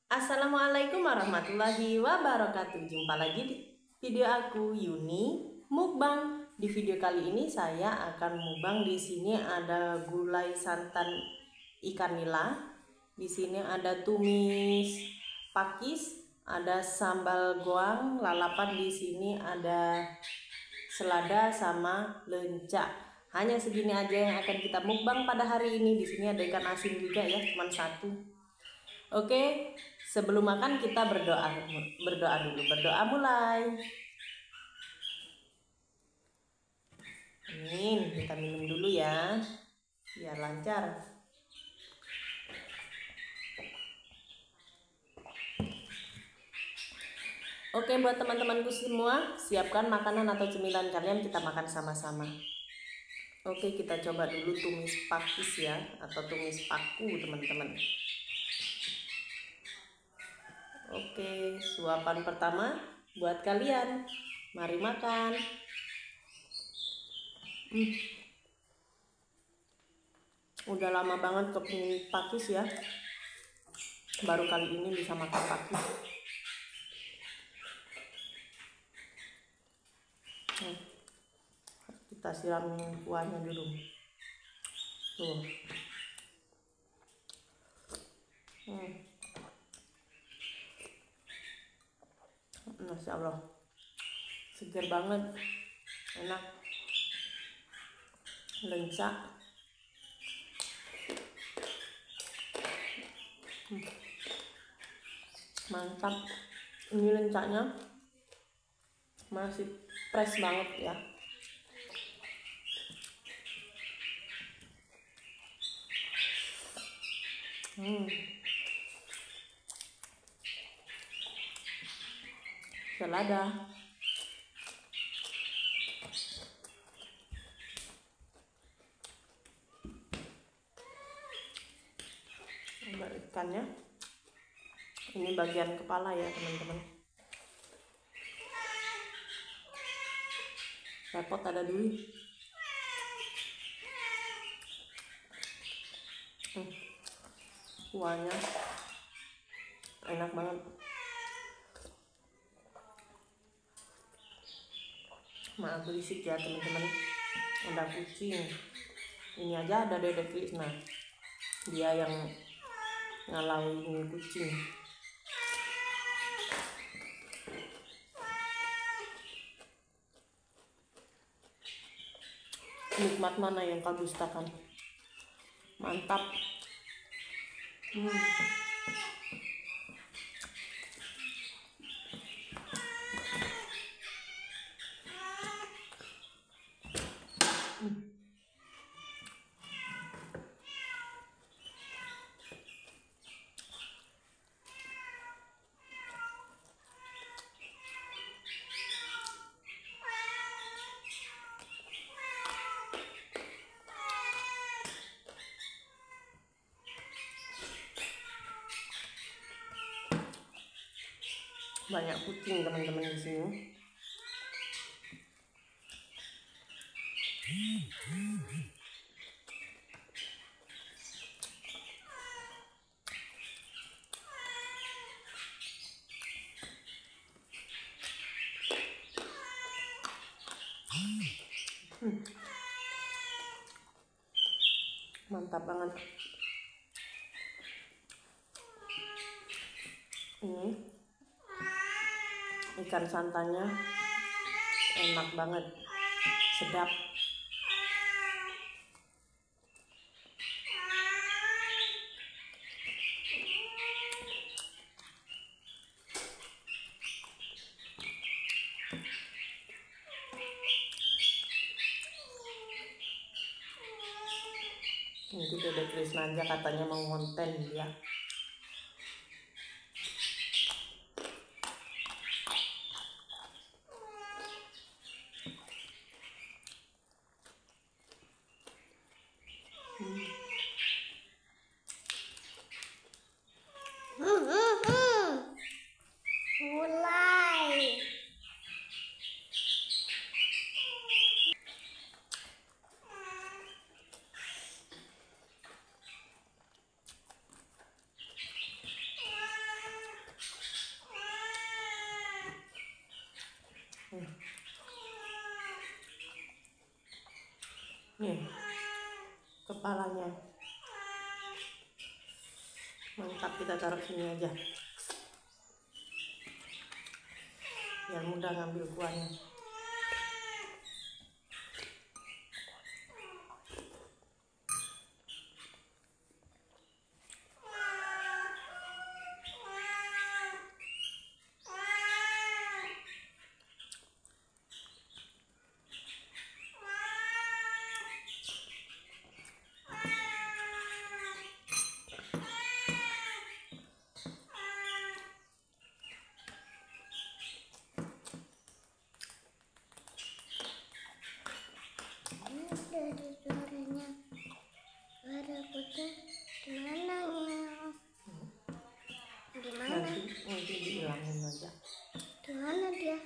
Assalamualaikum warahmatullahi wabarakatuh. Jumpa lagi di video aku Yuni Mukbang. Di video kali ini saya akan mukbang. Di sini ada gulai santan ikan nila. Di sini ada tumis pakis, ada sambal goang, lalapan. Di sini ada selada sama lenca. Hanya segini aja yang akan kita mukbang pada hari ini. Di sini ada ikan asin juga ya, cuma satu. Oke, sebelum makan kita berdoa dulu. Berdoa mulai. Amin. Kita minum dulu ya, biar lancar. Oke, buat teman-temanku semua, siapkan makanan atau cemilan kalian, kita makan sama-sama. Oke, kita coba dulu tumis pakis ya, atau tumis paku teman-teman. Oke, suapan pertama buat kalian. Mari makan. Udah lama banget kepingin pakis ya. Baru kali ini bisa makan pakis. Kita siram kuahnya dulu. Tuh. Masya Allah, segar banget, enak, lenca. Mantap. Ini lencanya masih fresh banget ya. Selada. Ada ikannya. Ini bagian kepala ya teman-teman. Repot ada duri. Kuahnya enak banget. Maaf berisik ya teman-teman. Ada kucing. Ini aja ada Dedek Krisna. Dia yang ngalauin kucing. Nikmat mana yang kau dustakan? Mantap. Banyak kucing teman-teman di sini. Mantap banget. Ini ikan santannya enak banget, sedap. Nanti Dedek Krisna aja katanya mau ngonten dia. Mulai. Nih kepalanya mantap, kita taruh sini aja biar mudah ngambil kuahnya. Dari suaranya, suara kucing gimana ya? Gimana? Nanti dihilangin aja. Gimana dia?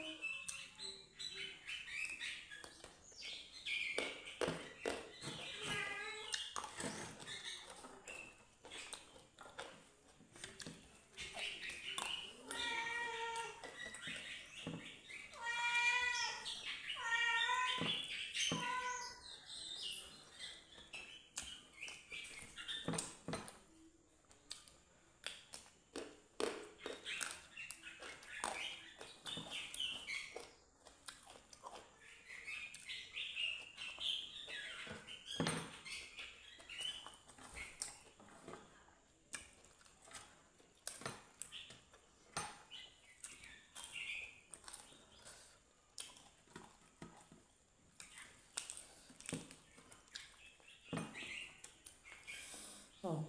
Oh,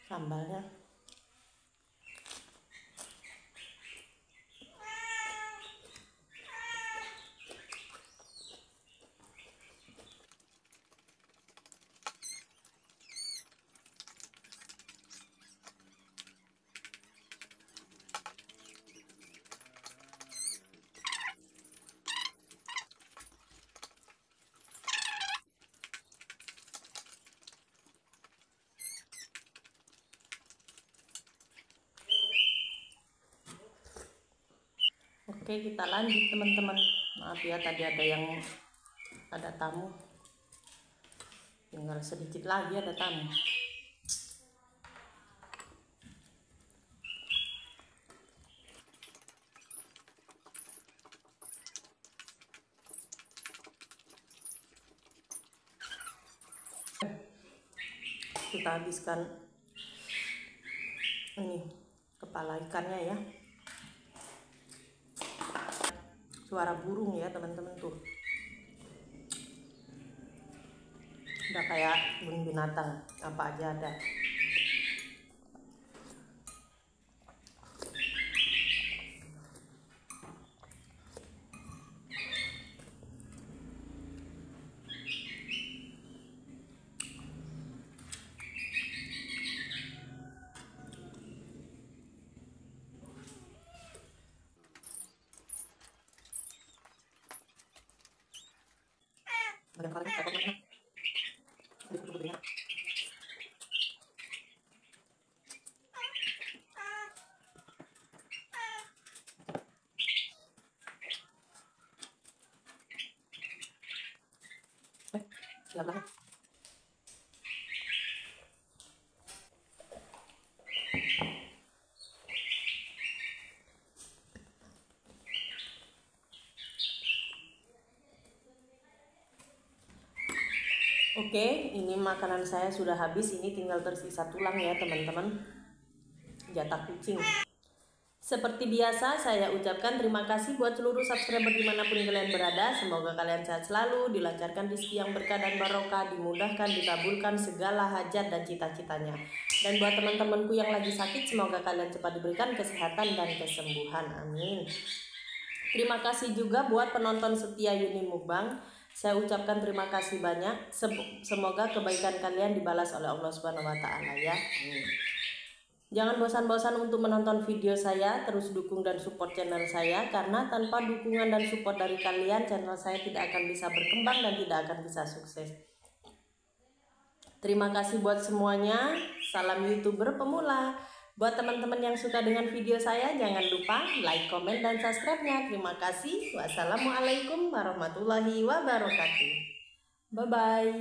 sambalnya oke. Kita lanjut teman-teman. Maaf ya tadi ada tamu, tinggal sedikit lagi ada tamu. Kita habiskan ini kepala ikannya ya. Suara burung ya teman-teman tuh, udah kayak binatang apa aja ada. Oke, ini makanan saya sudah habis. Ini tinggal tersisa tulang ya teman-teman, jatah kucing. Seperti biasa saya ucapkan terima kasih buat seluruh subscriber dimanapun kalian berada. Semoga kalian sehat selalu, dilancarkan rezeki yang berkah dan barokah, dimudahkan, dikabulkan segala hajat dan cita-citanya. Dan buat teman-temanku yang lagi sakit, semoga kalian cepat diberikan kesehatan dan kesembuhan, amin. Terima kasih juga buat penonton setia Yuni Mukbang. Saya ucapkan terima kasih banyak. Semoga kebaikan kalian dibalas oleh Allah Subhanahu wa taala ya. Jangan bosan-bosan untuk menonton video saya, terus dukung dan support channel saya, karena tanpa dukungan dan support dari kalian, channel saya tidak akan bisa berkembang dan tidak akan bisa sukses. Terima kasih buat semuanya. Salam YouTuber pemula. Buat teman-teman yang suka dengan video saya, jangan lupa like, komen, dan subscribe-nya. Terima kasih. Wassalamualaikum warahmatullahi wabarakatuh. Bye-bye.